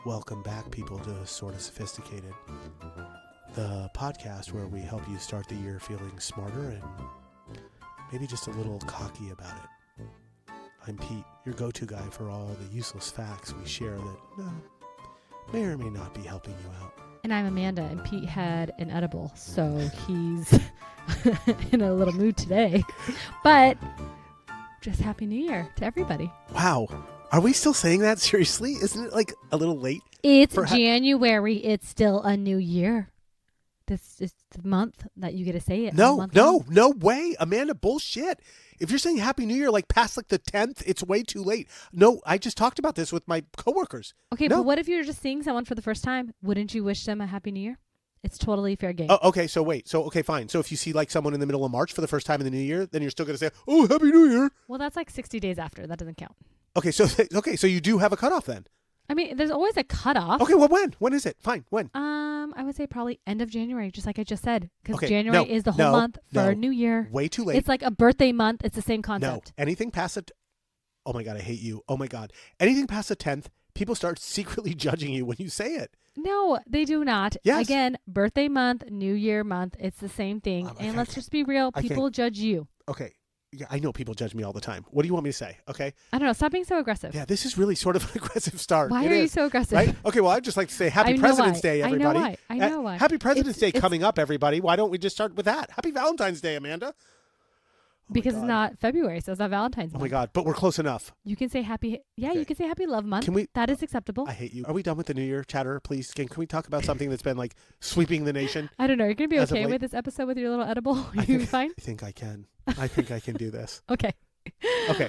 Welcome back, people, to Sorta Sophisticated, the podcast where we help you start the year feeling smarter and maybe just a little cocky about it. I'm Pete, your go-to guy for all the useless facts we share that may or may not be helping you out. And I'm Amanda, and Pete had an edible, so he's in a little mood today. But just Happy New Year to everybody. Wow. Are we still saying that? Seriously? Isn't it like a little late? It's January. It's still a new year. This is the month that you get to say it. No way. Amanda, bullshit. If you're saying Happy New Year like past like the 10th, it's way too late. No, I just talked about this with my coworkers. Okay, but what if you're just seeing someone for the first time? Wouldn't you wish them a Happy New Year? It's totally fair game. Oh, okay, so wait. So, okay, fine. So if you see like someone in the middle of March for the first time in the new year, then you're still going to say, oh, Happy New Year. Well, that's like 60 days after. That doesn't count. Okay, so you do have a cutoff then? I mean, there's always a cutoff. Okay, well, when? When is it? Fine, when? I would say probably end of January, just like I just said. Because January is the whole month for a new year. Way too late. It's like a birthday month. It's the same concept. No, anything past it. Oh my God, I hate you. Oh my God. Anything past the 10th, people start secretly judging you when you say it. No, they do not. Yes. Again, birthday month, New Year month. It's the same thing. And let's just be real. People judge you. Okay. Yeah, I know people judge me all the time. What do you want me to say? Okay. I don't know. Stop being so aggressive. Yeah, this is really sort of an aggressive start. Why are you so aggressive? Right? Okay, well, I'd just like to say Happy President's Day, everybody. I know why. Happy President's Day coming up, everybody. Why don't we just start with that? Happy Valentine's Day, Amanda. Because it's not February, so it's not Valentine's month. Oh my God, but we're close enough. You can say happy, you can say Happy Love Month. That is acceptable. I hate you. Are we done with the New Year chatter, please? Can we talk about something that's been like sweeping the nation? I don't know. You're going to be okay with this episode with your little edible? You'll be fine? I think I can. I think I can do this. Okay. Okay.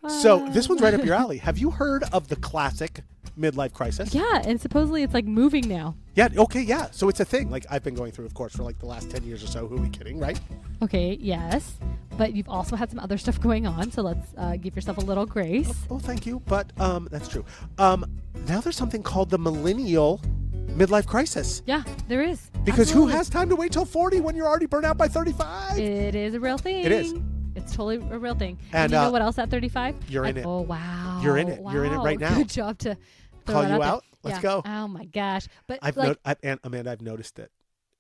So this one's right up your alley. Have you heard of the classic midlife crisis? Yeah, and supposedly it's like moving now. Yeah, okay, yeah. So it's a thing. Like I've been going through, of course, for like the last 10 years or so. Who are we kidding, right? Okay, yes. But you've also had some other stuff going on, so let's give yourself a little grace. Oh, thank you. But that's true. Now there's something called the Millennial Midlife crisis. Yeah, there is. Because who has time to wait till 40 when you're already burnt out by 35? It is a real thing. It is. It's totally a real thing. And you know what else at 35? You're in it. Oh, wow. You're in it. Wow. You're in it right now. Good job to call you out. Let's go. Oh my gosh. But Amanda, I've noticed it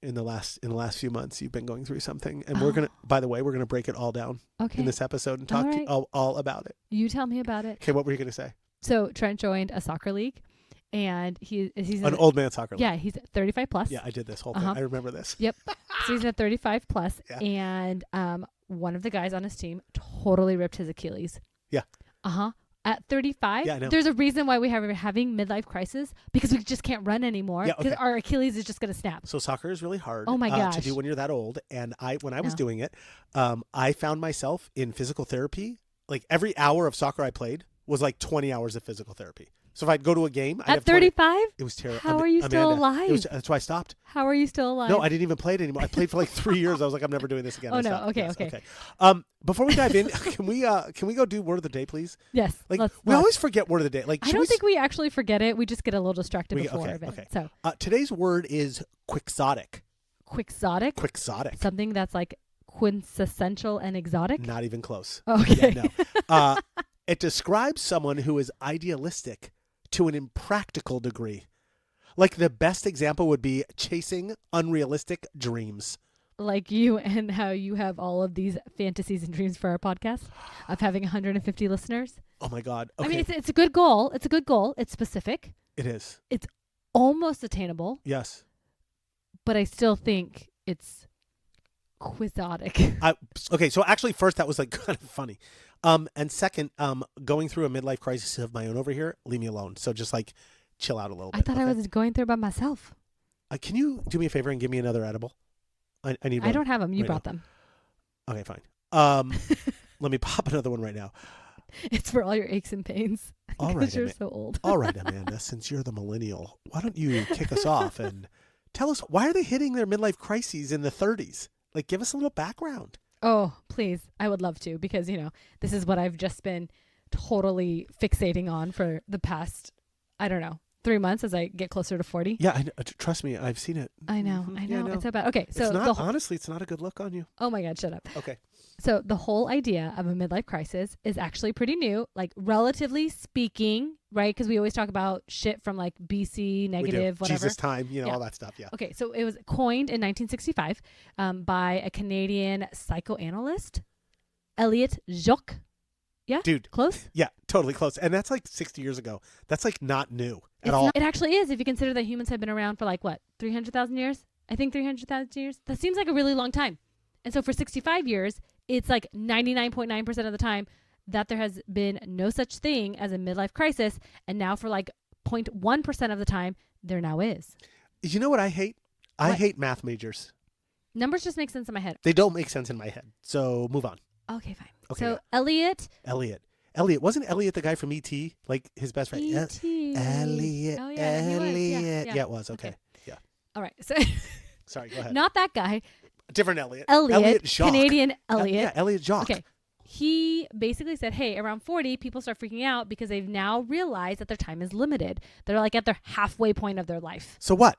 in the last few months. You've been going through something, and we're gonna break it all down in this episode and talk all about it. You tell me about it. Okay, what were you gonna say? So Trent joined a soccer league. And he's an old man soccer league. Yeah, he's 35 plus. Yeah, I did this whole thing. I remember this. Yep. So he's at 35 plus. Yeah. And one of the guys on his team totally ripped his Achilles. Yeah. At 35, yeah, I know. There's a reason why we're having midlife crisis, because we just can't run anymore. Yeah, because our Achilles is just going to snap. So soccer is really hard. Oh my gosh. To do when you're that old. And when I was doing it, I found myself in physical therapy. Like every hour of soccer I played was like 20 hours of physical therapy. So if I'd go to a game, I'd at 35, it was terrible. How are you still alive? That's why I stopped. How are you still alive? No, I didn't even play it anymore. I played for like 3 years. I was like, I'm never doing this again. Oh no. Okay. Yes, okay. Before we dive in, can we go do word of the day, please? Yes. Like we always forget word of the day. Like I don't think we actually forget it. We just get a little distracted before of it. Okay. So today's word is quixotic. Quixotic. Quixotic. Something that's like quintessential and exotic. Not even close. Okay. Yeah, no. It describes someone who is idealistic to an impractical degree. Like the best example would be chasing unrealistic dreams. Like you and how you have all of these fantasies and dreams for our podcast of having 150 listeners. Oh my God. Okay. I mean, it's a good goal. It's a good goal. It's specific. It is. It's almost attainable. Yes. But I still think it's quixotic. Okay. So actually first that was like kind of funny. And second, going through a midlife crisis of my own over here, leave me alone. So just like chill out a little bit. I thought I was going through by myself. Can you do me a favor and give me another edible? I need one. I don't have them. You right brought now. them. Okay, fine. Let me pop another one right now. It's for all your aches and pains. All right, you're so old. All right, Amanda, since you're the millennial, why don't you kick us off and tell us why are they hitting their midlife crises in the 30s? Like, give us a little background. Oh, please. I would love to, because, this is what I've just been totally fixating on for the past, 3 months as I get closer to 40. Yeah, trust me, I've seen it. I know. Yeah, It's so bad. Okay, so honestly, it's not a good look on you. Oh my God, shut up. Okay. So the whole idea of a midlife crisis is actually pretty new. Like, relatively speaking, right? Because we always talk about shit from like BC, negative, whatever. Jesus time, all that stuff. Yeah. Okay, so it was coined in 1965 by a Canadian psychoanalyst, Elliot Jacques. Yeah, Dude. close. Yeah, totally close. And that's like 60 years ago. That's like not new at all. It actually is, if you consider that humans have been around for like what, 300,000 years? I think 300,000 years. That seems like a really long time. And so for 65 years, it's like 99.9% of the time that there has been no such thing as a midlife crisis. And now for like 0.1% of the time, there now is. You know what I hate? I hate math majors. Numbers just make sense in my head. They don't make sense in my head. So move on. Okay, fine. Okay, So yeah. Elliot. Wasn't Elliot the guy from E.T.? Like his best friend? E.T. Elliot. Oh, yeah, he was. Elliot. Yeah. Yeah, it was. Okay. Yeah. All right. So Sorry, go ahead. not that guy. Different Elliot. Elliot Jacques. Canadian Elliot. Yeah, Elliot Jacques. Okay. He basically said, hey, around 40, people start freaking out because they've now realized that their time is limited. They're like at their halfway point of their life. So what?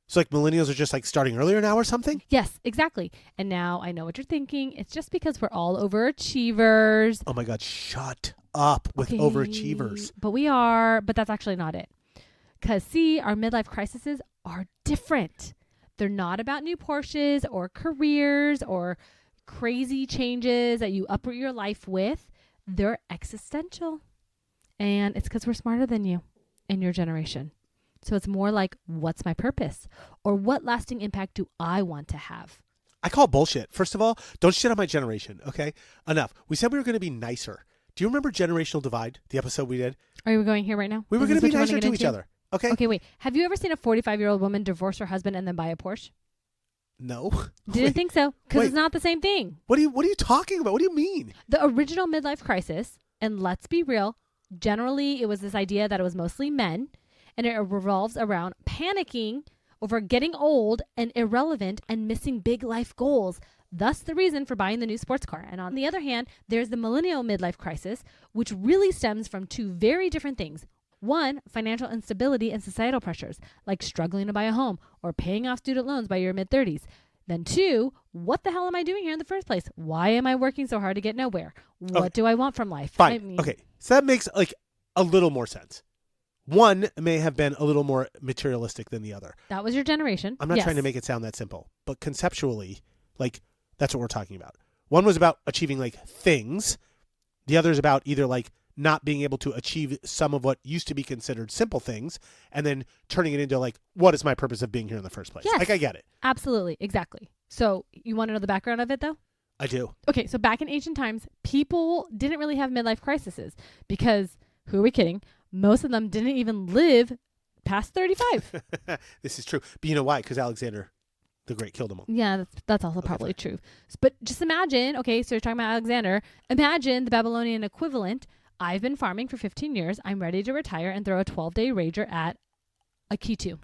So like millennials are just like starting earlier now or something? Yes, exactly. And now I know what you're thinking. It's just because we're all overachievers. Oh my God, shut up with overachievers. But that's actually not it. Because see, our midlife crises are different. They're not about new Porsches or careers or crazy changes that you uproot your life with. They're existential. And it's because we're smarter than you and your generation. So it's more like, what's my purpose? Or what lasting impact do I want to have? I call bullshit. First of all, don't shit on my generation, okay? Enough. We said we were going to be nicer. Do you remember Generational Divide, the episode we did? Are we going here right now? We were going to be nicer to each other, okay? Okay, wait. Have you ever seen a 45-year-old woman divorce her husband and then buy a Porsche? No. Didn't think so, because it's not the same thing. What are you talking about? What do you mean? The original midlife crisis, and let's be real, generally it was this idea that it was mostly men, and it revolves around panicking over getting old and irrelevant and missing big life goals. Thus the reason for buying the new sports car. And on the other hand, there's the millennial midlife crisis, which really stems from two very different things. One, financial instability and societal pressures, like struggling to buy a home or paying off student loans by your mid-30s. Then two, what the hell am I doing here in the first place? Why am I working so hard to get nowhere? What do I want from life? Fine. Okay. So that makes like a little more sense. One may have been a little more materialistic than the other. That was your generation. I'm not trying to make it sound that simple, but conceptually, like that's what we're talking about. One was about achieving like things. The other is about either like not being able to achieve some of what used to be considered simple things and then turning it into like, what is my purpose of being here in the first place? Yes. Like I get it. Absolutely. Exactly. So you want to know the background of it though? I do. Okay. So back in ancient times, people didn't really have midlife crises because who are we kidding? Most of them didn't even live past 35. This is true. But you know why? Because Alexander the Great killed them all. Yeah, that's also probably true. But just imagine, okay, so you're talking about Alexander. Imagine the Babylonian equivalent. I've been farming for 15 years. I'm ready to retire and throw a 12-day rager at a K2.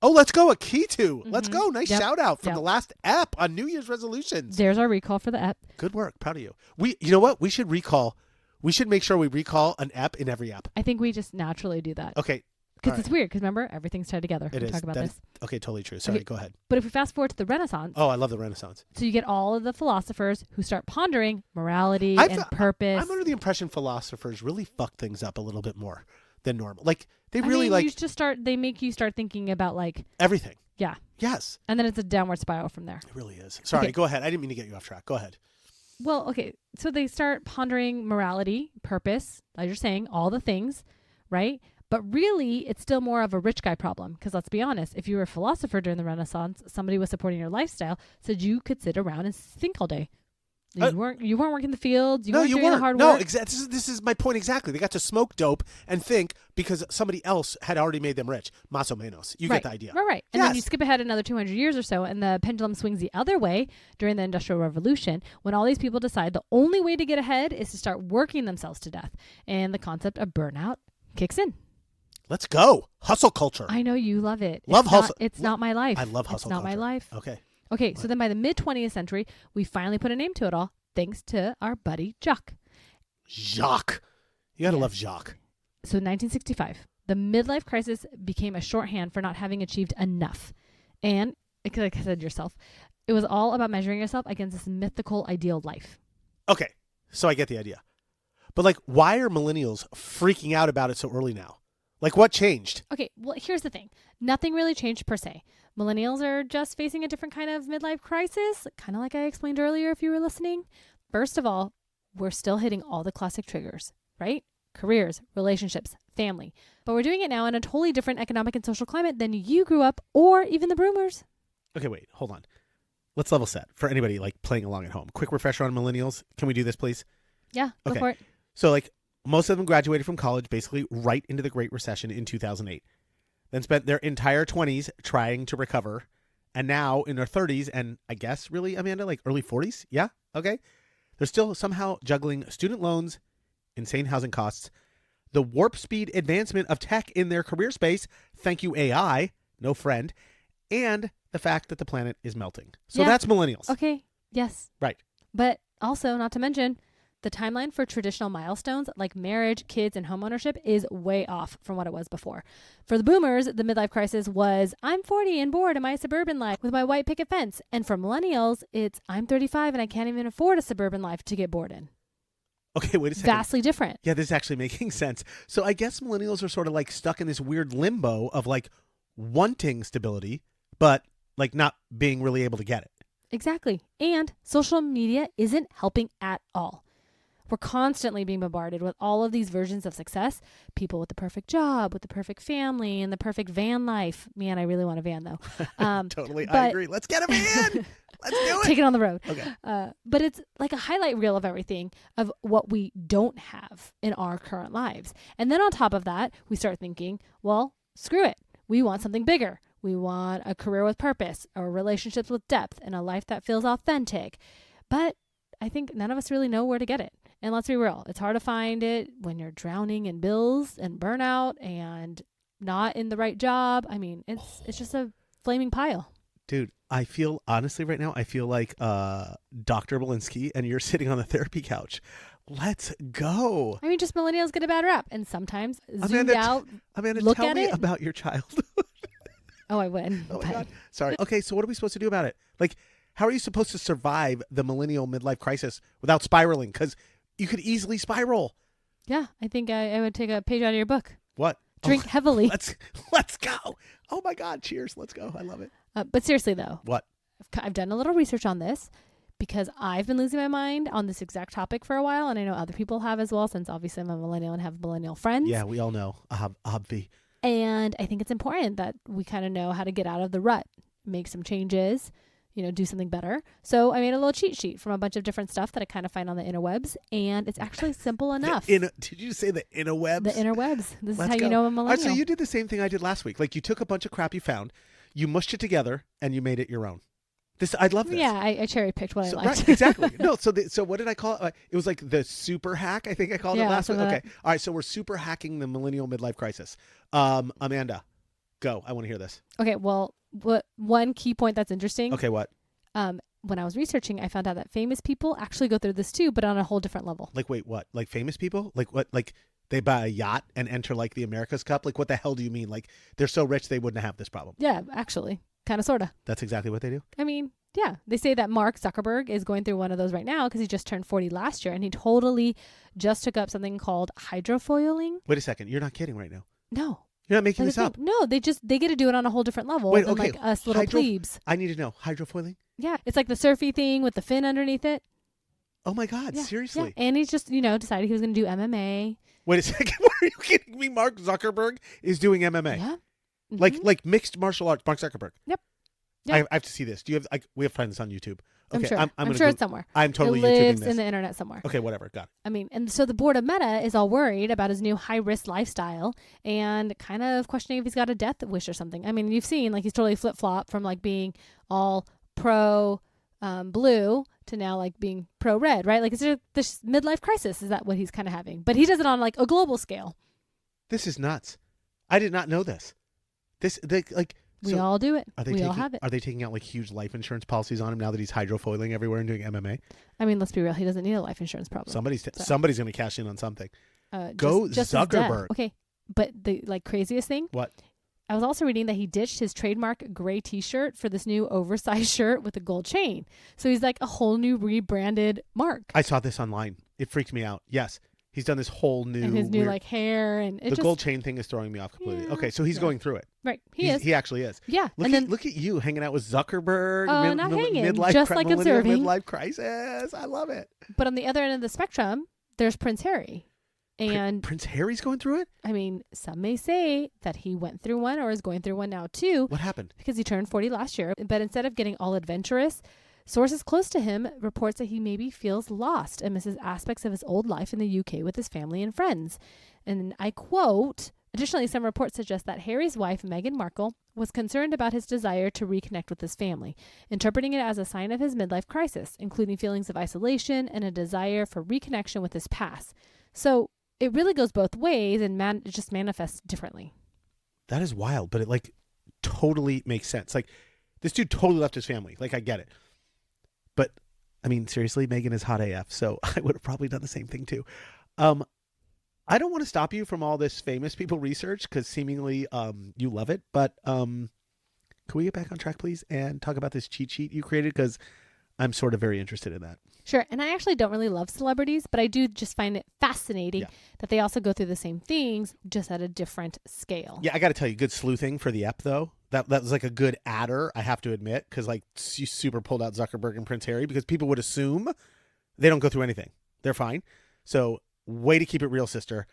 Oh, let's go. A K2. Mm-hmm. Let's go. Nice shout out from the last ep on New Year's resolutions. There's our recall for the ep. Good work. Proud of you. You know what? We should make sure we recall an ep in every ep. I think we just naturally do that. Okay. Because it's weird. Because remember, everything's tied together. It is. Talk about this. Okay, totally true. Sorry, go ahead. But if we fast forward to the Renaissance. Oh, I love the Renaissance. So you get all of the philosophers who start pondering morality and purpose. I'm under the impression philosophers really fuck things up a little bit more than normal. Like they they make you start thinking about like everything. Yeah. Yes. And then it's a downward spiral from there. It really is. Sorry, go ahead. I didn't mean to get you off track. Go ahead. Well, okay. So they start pondering morality, purpose, as you're saying, all the things, right? But really, it's still more of a rich guy problem. Because let's be honest, if you were a philosopher during the Renaissance, somebody was supporting your lifestyle, so you could sit around and think all day. You weren't working the fields. You weren't doing the hard work. No, exactly. This is my point exactly. They got to smoke dope and think because somebody else had already made them rich. Más o menos. You get the idea. Right. And then you skip ahead another 200 years or so, and the pendulum swings the other way during the Industrial Revolution when all these people decide the only way to get ahead is to start working themselves to death. And the concept of burnout kicks in. Let's go. Hustle culture. I know you love it. Hustle. It's not my life. I love hustle culture. It's not my life. Okay. So then by the mid-20th century, we finally put a name to it all, thanks to our buddy Jacques. Jacques. You got to love Jacques. So 1965, the midlife crisis became a shorthand for not having achieved enough. And, like I said yourself, it was all about measuring yourself against this mythical ideal life. Okay. So I get the idea. But like, why are millennials freaking out about it so early now? Like, what changed? Okay, well, here's the thing. Nothing really changed per se. Millennials are just facing a different kind of midlife crisis, kind of like I explained earlier if you were listening. First of all, we're still hitting all the classic triggers, right? Careers, relationships, family. But we're doing it now in a totally different economic and social climate than you grew up or even the boomers. Okay, wait, hold on. Let's level set for anybody like playing along at home. Quick refresher on millennials. Can we do this, please? Yeah, go for it. So like most of them graduated from college basically right into the Great Recession in 2008. Then spent their entire 20s trying to recover. And now in their 30s and I guess really, Amanda, like early 40s? Yeah? Okay. They're still somehow juggling student loans, insane housing costs, the warp speed advancement of tech in their career space, thank you AI, no friend, and the fact that the planet is melting. So that's millennials. Okay, yes. Right. But also, not to mention, the timeline for traditional milestones like marriage, kids, and homeownership is way off from what it was before. For the boomers, the midlife crisis was, I'm 40 and bored in my suburban life with my white picket fence. And for millennials, it's, I'm 35 and I can't even afford a suburban life to get bored in. Okay, wait a second. Vastly different. Yeah, this is actually making sense. So I guess millennials are sort of like stuck in this weird limbo of like wanting stability, but like not being really able to get it. Exactly. And social media isn't helping at all. We're constantly being bombarded with all of these versions of success. People with the perfect job, with the perfect family, and the perfect van life. Man, I really want a van, though. Totally, I agree. Let's get a van. Let's do it. Take it on the road. Okay. But it's like a highlight reel of everything of what we don't have in our current lives. And then on top of that, we start thinking, well, screw it. We want something bigger. We want a career with purpose, or relationships with depth, and a life that feels authentic. But I think none of us really know where to get it. And let's be real, it's hard to find it when you're drowning in bills and burnout and not in the right job. I mean, it's just a flaming pile. Dude, I feel, honestly right now, I feel like Dr. Belinsky and you're sitting on the therapy couch. Let's go. I mean, just millennials get a bad rap. And sometimes zoomed Amanda, out, Amanda, look tell at me it. about your childhood. Oh, I would. Oh my God. Sorry. Okay, so what are we supposed to do about it? Like, how are you supposed to survive the millennial midlife crisis without spiraling? Because you could easily spiral. Yeah, I think I would take a page out of your book. What? Drink heavily. Let's go. Oh my God. Cheers. Let's go. I love it. But seriously, though. What? I've done a little research on this because I've been losing my mind on this exact topic for a while. And I know other people have as well, since obviously I'm a millennial and have millennial friends. Yeah, we all know. Obvi. And I think it's important that we kind of know how to get out of the rut, make some changes, do something better. So I made a little cheat sheet from a bunch of different stuff that I kind of find on the interwebs, and it's actually simple enough. Did you say the interwebs? The interwebs. This is how go. you know a millennial. All right, so you did the same thing I did last week. Like you took a bunch of crap you found, you mushed it together, and you made it your own. I love this. Yeah, I cherry picked what I liked. Right, exactly. No, so what did I call it? It was like the super hack. I think I called it last week. Okay. All right, so we're super hacking the millennial midlife crisis. Amanda, go. I want to hear this. Okay. Well, one key point that's interesting. Okay. What? When I was researching, I found out that famous people actually go through this too, but on a whole different level. Like, wait, what? Like famous people? Like what? Like they buy a yacht and enter like the America's Cup? Like what the hell do you mean? Like they're so rich they wouldn't have this problem? Yeah, actually. Kind of, sort of. That's exactly what they do? I mean, yeah. They say that Mark Zuckerberg is going through one of those right now because he just turned 40 last year, and he totally just took up something called hydrofoiling. Wait a second. You're not kidding right now. No. You're not making this up. No, they get to do it on a whole different level than like us little plebes. I need to know. Hydrofoiling? Yeah. It's like the surfy thing with the fin underneath it. Oh my God. Yeah, Seriously? Yeah. And he's just, decided he was going to do MMA. Wait a second. Are you kidding me? Mark Zuckerberg is doing MMA? Yeah. Mm-hmm. Like mixed martial arts. Mark Zuckerberg. Yep. I have to see this. Do you have? We have friends on YouTube. Okay, I'm sure. I'm sure it's somewhere. I'm totally it lives YouTubing this. in the internet somewhere. Okay, whatever. Got it. I mean, and so the board of Meta is all worried about his new high-risk lifestyle and kind of questioning if he's got a death wish or something. I mean, you've seen like he's totally flip-flop from like being all pro blue to now like being pro red, right? Like it's just this midlife crisis. Is that what he's kind of having? But he does it on like a global scale. This is nuts. I did not know this. We all do it. We all have it. Are they taking out like huge life insurance policies on him now that he's hydrofoiling everywhere and doing MMA? I mean, let's be real. He doesn't need a life insurance problem. Somebody's going to cash in on something. Go just Zuckerberg. Okay, but the like craziest thing. What? I was also reading that he ditched his trademark gray T-shirt for this new oversized shirt with a gold chain. So he's like a whole new rebranded Mark. I saw this online. It freaked me out. Yes. He's done this whole new and his new weird, like hair and the gold chain thing is throwing me off completely. Yeah, Okay, so he's going through it. Right, he is. He actually is. Yeah, Look at you hanging out with Zuckerberg. Not hanging, just like Millennial observing. Midlife crisis. I love it. But on the other end of the spectrum, there's Prince Harry. And Prince Harry's going through it? I mean, some may say that he went through one or is going through one now too. What happened? Because he turned 40 last year. But instead of getting all adventurous, sources close to him reports that he maybe feels lost and misses aspects of his old life in the UK with his family and friends. And I quote, additionally, some reports suggest that Harry's wife, Meghan Markle, was concerned about his desire to reconnect with his family, interpreting it as a sign of his midlife crisis, including feelings of isolation and a desire for reconnection with his past. So it really goes both ways and it just manifests differently. That is wild, but it like totally makes sense. Like this dude totally left his family. Like I get it. But I mean, seriously, Megan is hot AF, so I would have probably done the same thing too. I don't want to stop you from all this famous people research because seemingly you love it. But can we get back on track, please, and talk about this cheat sheet you created? Because I'm sort of very interested in that. Sure. And I actually don't really love celebrities, but I do just find it fascinating that they also go through the same things, just at a different scale. Yeah, I got to tell you, good sleuthing for the ep, though. That was like a good adder, I have to admit, because like you super pulled out Zuckerberg and Prince Harry because people would assume they don't go through anything. They're fine. So way to keep it real, sister.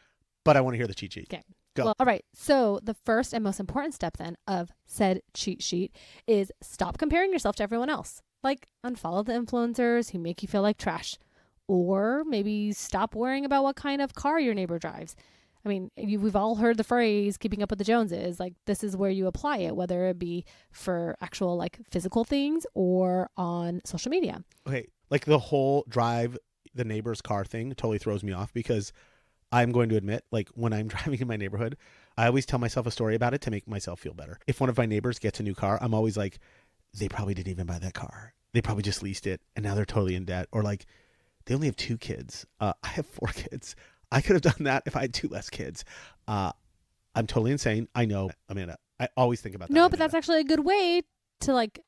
But I want to hear the cheat sheet. Okay. Go. Well, all right. So the first and most important step then of said cheat sheet is stop comparing yourself to everyone else. Like unfollow the influencers who make you feel like trash, or maybe stop worrying about what kind of car your neighbor drives. I mean, we've all heard the phrase keeping up with the Joneses. Like this is where you apply it, whether it be for actual like physical things or on social media. Okay. Like the whole drive the neighbor's car thing totally throws me off because I'm going to admit, like when I'm driving in my neighborhood, I always tell myself a story about it to make myself feel better. If one of my neighbors gets a new car, I'm always like, they probably didn't even buy that car. They probably just leased it and now they're totally in debt. Or like, they only have 2 kids. I have 4 kids. I could have done that if I had 2 less kids. I'm totally insane. I know, Amanda. I always think about that. No, but that's actually a good way to like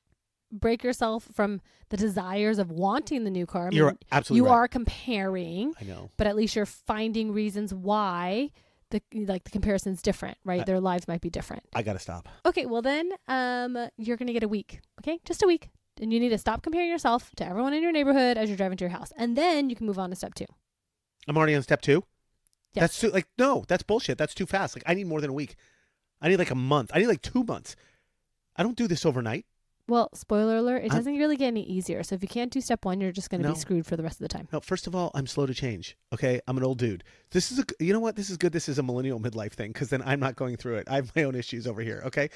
break yourself from the desires of wanting the new car. I mean, you're absolutely right. You are comparing. I know. But at least you're finding reasons why the comparison's different, right? Their lives might be different. I got to stop. Okay, well then you're going to get a week. Okay? Just a week. And you need to stop comparing yourself to everyone in your neighborhood as you're driving to your house. And then you can move on to step 2. I'm already on step 2? Yes. That's too, like, no, that's bullshit. That's too fast. Like, I need more than a week. I need like a month. I need like 2 months. I don't do this overnight. Well, spoiler alert, it doesn't really get any easier. So if you can't do step 1, you're just going to No. be screwed for the rest of the time. No, first of all, I'm slow to change. Okay, I'm an old dude. This is you know what? This is good. This is a millennial midlife thing because then I'm not going through it. I have my own issues over here. Okay,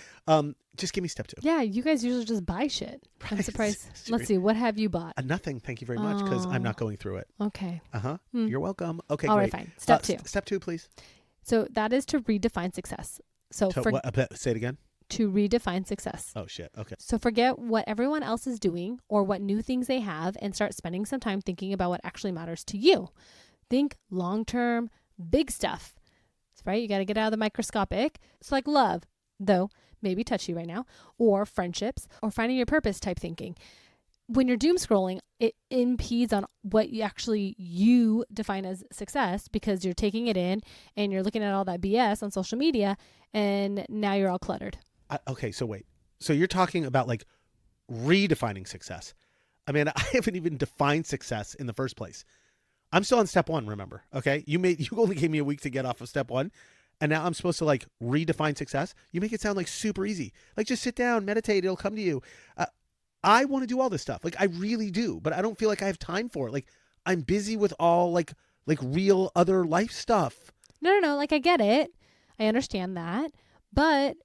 just give me step 2. Yeah, you guys usually just buy shit. I'm surprised. Let's see, what have you bought? Nothing. Thank you very much because I'm not going through it. Okay. You're welcome. Okay, all great. right, fine. Step 2. Step 2, please. So that is to redefine success. So Say it again. To redefine success. Oh shit. Okay. So forget what everyone else is doing or what new things they have and start spending some time thinking about what actually matters to you. Think long-term, big stuff, right? You got to get out of the microscopic. So like love, though, maybe touchy right now, or friendships, or finding your purpose type thinking. When you're doom scrolling, it impedes on what you define as success because you're taking it in and you're looking at all that BS on social media and now you're all cluttered. Okay, so wait. So you're talking about like redefining success. I mean, I haven't even defined success in the first place. I'm still on step 1, remember? Okay? You only gave me a week to get off of step 1, and now I'm supposed to like redefine success. You make it sound like super easy. Like just sit down, meditate, it'll come to you. I want to do all this stuff. Like I really do, but I don't feel like I have time for it. Like I'm busy with all like real other life stuff. No. Like I get it. I understand that. But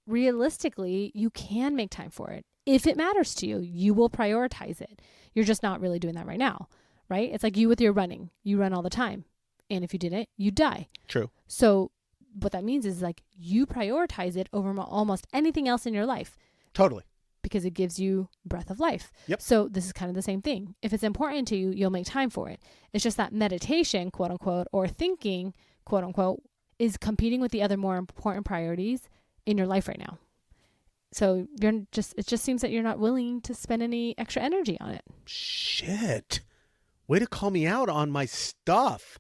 realistically, you can make time for it. If it matters to you, you will prioritize it. You're just not really doing that right now, right? It's like you with your running. You run all the time. And if you didn't, you die. True. So what that means is like you prioritize it over almost anything else in your life. Totally. Because it gives you breath of life. Yep. So this is kind of the same thing. If it's important to you, you'll make time for it. It's just that meditation, quote unquote, or thinking, quote unquote, is competing with the other more important priorities in your life right now. So it just seems that you're not willing to spend any extra energy on it. Shit. Way to call me out on my stuff.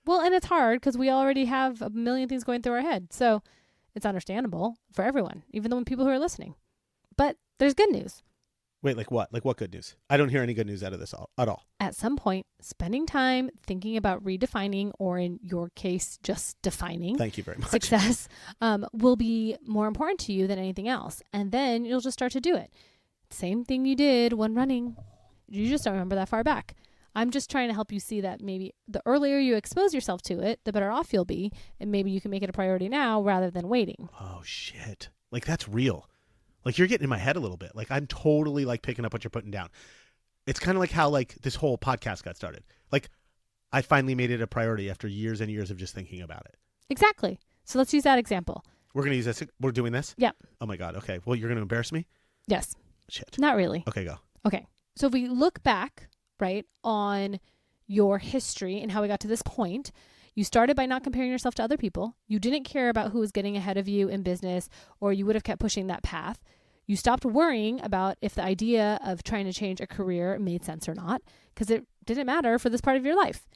Well, and it's hard because we already have a million things going through our head. So it's understandable for everyone, even the people who are listening. But there's good news. Wait, like what? Like what good news? I don't hear any good news out of this at all. At some point, spending time thinking about redefining, or in your case, just defining Thank you very much. success will be more important to you than anything else. And then you'll just start to do it. Same thing you did when running. You just don't remember that far back. I'm just trying to help you see that maybe the earlier you expose yourself to it, the better off you'll be. And maybe you can make it a priority now rather than waiting. Oh, shit. Like, that's real. Like, you're getting in my head a little bit. Like, I'm totally, like, picking up what you're putting down. It's kind of like how, like, this whole podcast got started. Like, I finally made it a priority after years and years of just thinking about it. Exactly. So let's use that example. We're going to use this. We're doing this? Yep. Oh, my God. Okay. Well, you're going to embarrass me? Yes. Shit. Not really. Okay, go. Okay. So if we look back, right, on your history and how we got to this point, you started by not comparing yourself to other people. You didn't care about who was getting ahead of you in business, or you would have kept pushing that path. You stopped worrying about if the idea of trying to change a career made sense or not, because it didn't matter for this part of your life.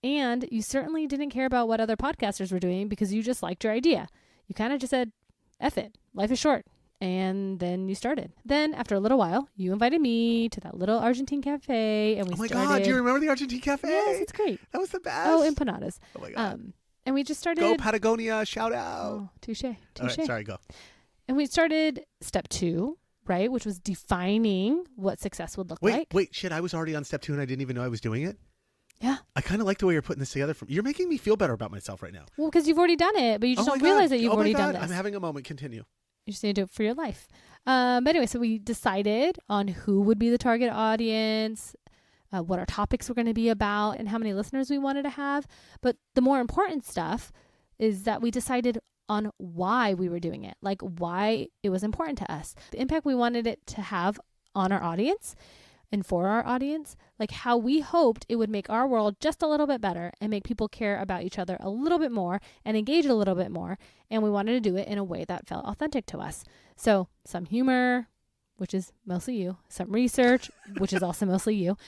And you certainly didn't care about what other podcasters were doing because you just liked your idea. You kind of just said, F it, life is short. And then you started. Then after a little while, you invited me to that little Argentine cafe, and we started. Oh my God, do you remember the Argentine cafe? Yes, it's great. That was the best. Oh, empanadas. Oh my God. And we just started. Go Patagonia, shout out. Oh, touche. All right, sorry, go. And we started step 2, right, which was defining what success would look like. Wait, shit, I was already on step 2 and I didn't even know I was doing it? Yeah. I kind of like the way you're putting this together. You're making me feel better about myself right now. Well, because you've already done it, but you just don't realize that you've already done this. I'm having a moment. Continue. You just need to do it for your life. But anyway, so we decided on who would be the target audience, what our topics were going to be about, and how many listeners we wanted to have. But the more important stuff is that we decided on why we were doing it, like why it was important to us, the impact we wanted it to have on our audience and for our audience, like how we hoped it would make our world just a little bit better and make people care about each other a little bit more and engage a little bit more. And we wanted to do it in a way that felt authentic to us. So some humor, which is mostly you, some research, which is also mostly you,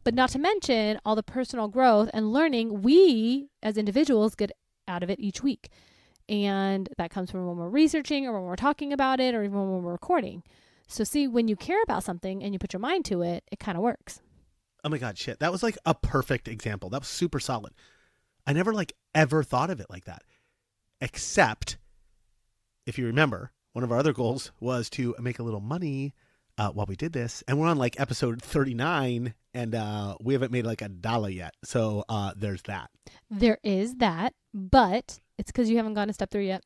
but not to mention all the personal growth and learning we as individuals get out of it each week. And that comes from when we're researching or when we're talking about it or even when we're recording. So see, when you care about something and you put your mind to it, it kind of works. Oh my God, shit. That was like a perfect example. That was super solid. I never like ever thought of it like that. Except, if you remember, one of our other goals was to make a little money while we did this. And we're on like episode 39 and we haven't made like $1 yet. So there's that. There is that, but it's because you haven't gone to step 3 yet.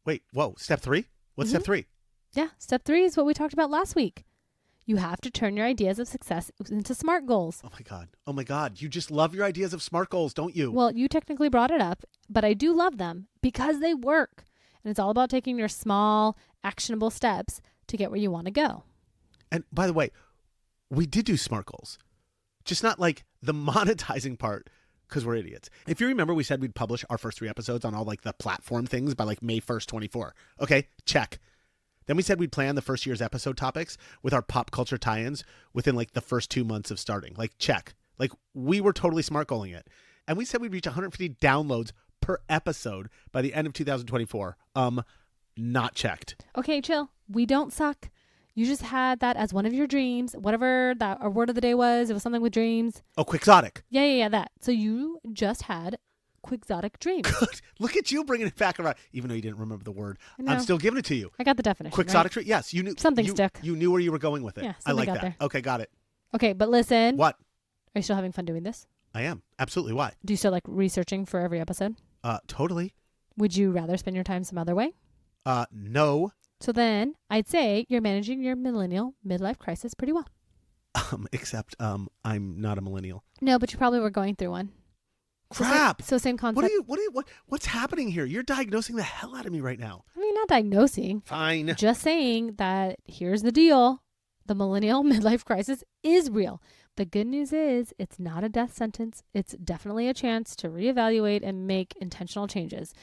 Wait, whoa, step 3? What's step 3? Yeah, step 3 is what we talked about last week. You have to turn your ideas of success into SMART goals. Oh my God. Oh my God. You just love your ideas of SMART goals, don't you? Well, you technically brought it up, but I do love them because they work. And it's all about taking your small, actionable steps to get where you want to go. And by the way, we did do SMART goals, just not like the monetizing part because we're idiots. If you remember, we said we'd publish our first 3 episodes on all like the platform things by like May 1st, 24. Okay, check. Then we said we'd plan the first year's episode topics with our pop culture tie-ins within like the first 2 months of starting. Like, check. Like, we were totally SMART goaling it. And we said we'd reach 150 downloads per episode by the end of 2024. Not checked. Okay, chill. We don't suck. You just had that as one of your dreams. Whatever that our word of the day was. It was something with dreams. Oh, quixotic. Yeah, that. So you just had quixotic dreams. Good. Look at you bringing it back around. Even though you didn't remember the word, I'm still giving it to you. I got the definition. Quixotic right? Yes, you knew. Something stuck. You knew where you were going with it. Yeah, I like got that. there. Okay, got it. Okay, but listen. What? Are you still having fun doing this? I am. Absolutely. Why? Do you still like researching for every episode? Totally. Would you rather spend your time some other way? No. So then I'd say you're managing your millennial midlife crisis pretty well. Except I'm not a millennial. No, but you probably were going through one. Crap. So same concept. What's happening here? You're diagnosing the hell out of me right now. I mean, not diagnosing. Fine. Just saying that here's the deal. The millennial midlife crisis is real. The good news is it's not a death sentence. It's definitely a chance to reevaluate and make intentional changes.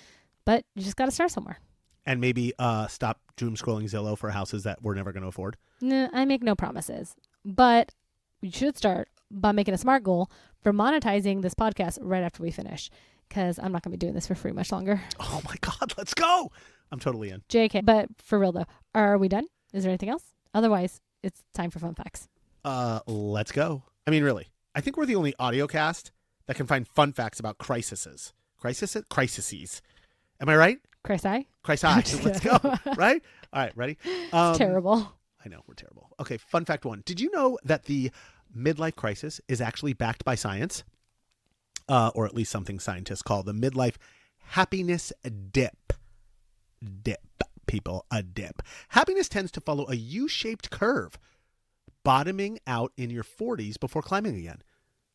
But you just got to start somewhere. And maybe stop doom scrolling Zillow for houses that we're never going to afford. No, I make no promises. But you should start by making a SMART goal for monetizing this podcast right after we finish. because I'm not going to be doing this for free much longer. Oh my God, let's go. I'm totally in. JK. But for real though, are we done? Is there anything else? Otherwise, it's time for fun facts. Let's go. I mean, really, I think we're the only audio cast that can find fun facts about crises. Crises. Am I right? Crisis? Crisis. Let's go. Right? All right, ready? It's terrible. I know, we're terrible. Okay, fun fact 1. Did you know that the midlife crisis is actually backed by science? Or at least something scientists call the midlife happiness dip. People, a dip. Happiness tends to follow a U-shaped curve, bottoming out in your 40s before climbing again.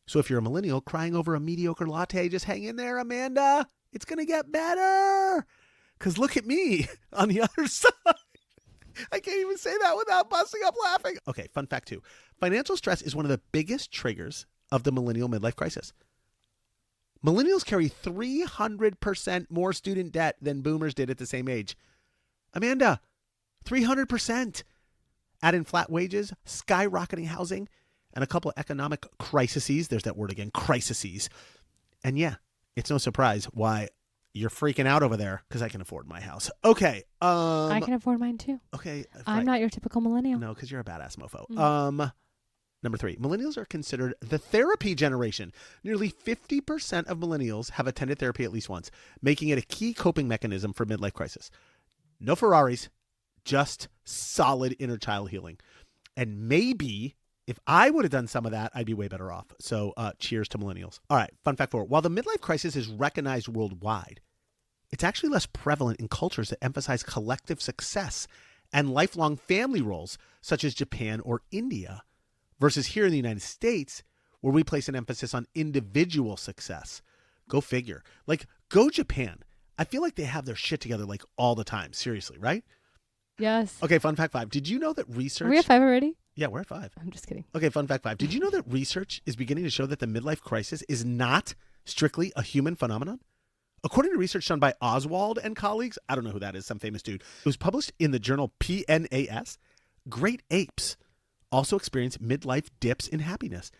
So if you're a millennial crying over a mediocre latte, just hang in there, Amanda. It's going to get better. Because look at me on the other side. I can't even say that without busting up laughing. Okay, fun fact 2. Financial stress is one of the biggest triggers of the millennial midlife crisis. Millennials carry 300% more student debt than boomers did at the same age. Amanda, 300%. Add in flat wages, skyrocketing housing, and a couple of economic crises. There's that word again, crises. And yeah, it's no surprise why you're freaking out over there, because I can afford my house. Okay. I can afford mine too. Okay. I'm not your typical millennial. No, because you're a badass mofo. Number 3, millennials are considered the therapy generation. Nearly 50% of millennials have attended therapy at least once, making it a key coping mechanism for midlife crisis. No Ferraris, just solid inner child healing. And maybe if I would have done some of that, I'd be way better off. So cheers to millennials. All right, fun fact 4. While the midlife crisis is recognized worldwide, it's actually less prevalent in cultures that emphasize collective success and lifelong family roles, such as Japan or India, versus here in the United States, where we place an emphasis on individual success. Go figure. Like, go Japan. I feel like they have their shit together like all the time. Seriously, right? Yes. Okay, fun fact 5. Did you know that research... Are we at 5 already? Yeah, we're at 5. I'm just kidding. Okay, fun fact 5. Did you know that research is beginning to show that the midlife crisis is not strictly a human phenomenon? According to research done by Oswald and colleagues, I don't know who that is, some famous dude, it was published in the journal PNAS, great apes also experience midlife dips in happiness.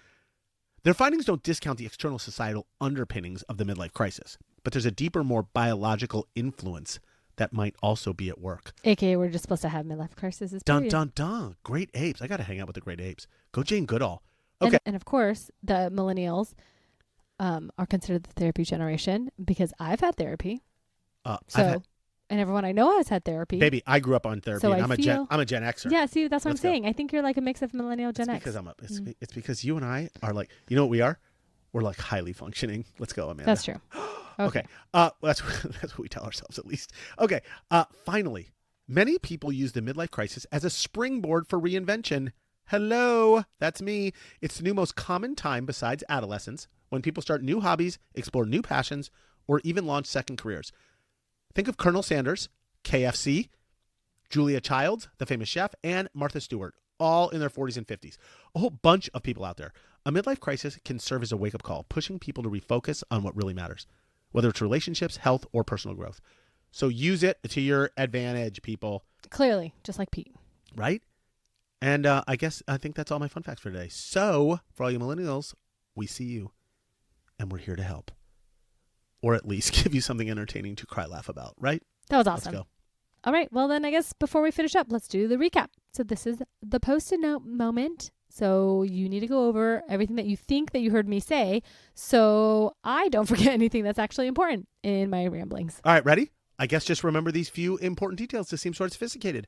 Their findings don't discount the external societal underpinnings of the midlife crisis, but there's a deeper, more biological influence that might also be at work. AKA, we're just supposed to have midlife crises. Dun, dun, dun. Great apes. I got to hang out with the great apes. Go Jane Goodall. Okay. And of course, the millennials are considered the therapy generation because I've had therapy. And everyone I know has had therapy. Baby, I grew up on therapy, so and I'm a Gen Xer. Yeah, see, that's what I'm saying. I think you're like a mix of millennial Gen X. It's because you and I are like, you know what we are? We're like highly functioning. Let's go, Amanda. That's true. Okay. That's what we tell ourselves at least. Okay. Finally, many people use the midlife crisis as a springboard for reinvention. Hello, that's me. It's the new most common time besides adolescence when people start new hobbies, explore new passions, or even launch second careers. Think of Colonel Sanders, KFC, Julia Childs, the famous chef, and Martha Stewart, all in their 40s and 50s. A whole bunch of people out there. A midlife crisis can serve as a wake-up call, pushing people to refocus on what really matters, whether it's relationships, health, or personal growth. So use it to your advantage, people. Clearly, just like Pete. Right? And I think that's all my fun facts for today. So, for all you millennials, we see you, and we're here to help. Or at least give you something entertaining to cry, laugh about, right? That was awesome. Let's go. All right. Well, then I guess before we finish up, let's do the recap. So this is the Post-it note moment. So you need to go over everything that you think that you heard me say so I don't forget anything that's actually important in my ramblings. All right, ready? I guess just remember these few important details to seem sort of sophisticated.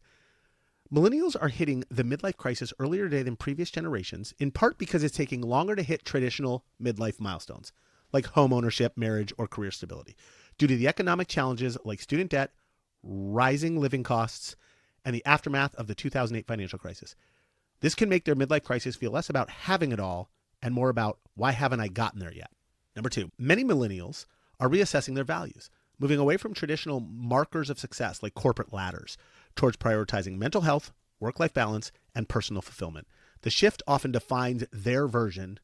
Millennials are hitting the midlife crisis earlier today than previous generations, in part because it's taking longer to hit traditional midlife milestones, like home ownership, marriage, or career stability, due to the economic challenges like student debt, rising living costs, and the aftermath of the 2008 financial crisis. This can make their midlife crisis feel less about having it all and more about why haven't I gotten there yet? Number 2, many millennials are reassessing their values, moving away from traditional markers of success like corporate ladders towards prioritizing mental health, work-life balance, and personal fulfillment. The shift often defines their version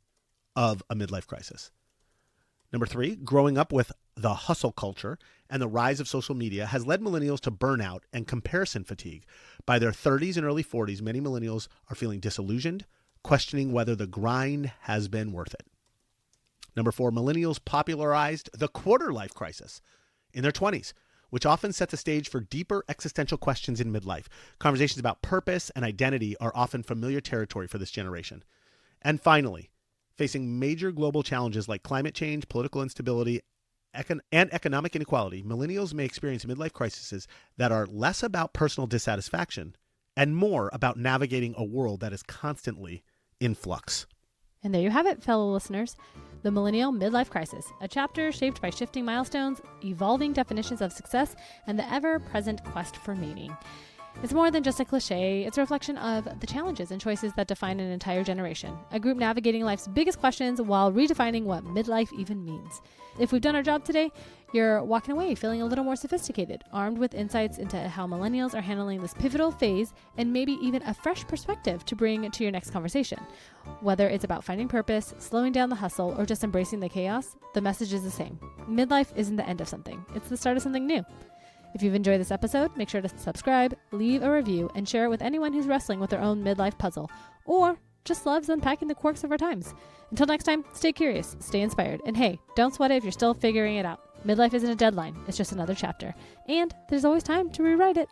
of a midlife crisis. Number 3, growing up with the hustle culture and the rise of social media has led millennials to burnout and comparison fatigue. By their 30s and early 40s, many millennials are feeling disillusioned, questioning whether the grind has been worth it. Number 4, millennials popularized the quarter-life crisis in their 20s, which often set the stage for deeper existential questions in midlife. Conversations about purpose and identity are often familiar territory for this generation. And finally, facing major global challenges like climate change, political instability, and economic inequality, millennials may experience midlife crises that are less about personal dissatisfaction and more about navigating a world that is constantly in flux. And there you have it, fellow listeners. The Millennial Midlife Crisis, a chapter shaped by shifting milestones, evolving definitions of success, and the ever-present quest for meaning. It's more than just a cliche. It's a reflection of the challenges and choices that define an entire generation. A group navigating life's biggest questions while redefining what midlife even means. If we've done our job today, you're walking away feeling a little more sophisticated, armed with insights into how millennials are handling this pivotal phase and maybe even a fresh perspective to bring to your next conversation. Whether it's about finding purpose, slowing down the hustle, or just embracing the chaos, the message is the same. Midlife isn't the end of something. It's the start of something new. If you've enjoyed this episode, make sure to subscribe, leave a review, and share it with anyone who's wrestling with their own midlife puzzle, or just loves unpacking the quirks of our times. Until next time, stay curious, stay inspired, and hey, don't sweat it if you're still figuring it out. Midlife isn't a deadline, it's just another chapter. And there's always time to rewrite it.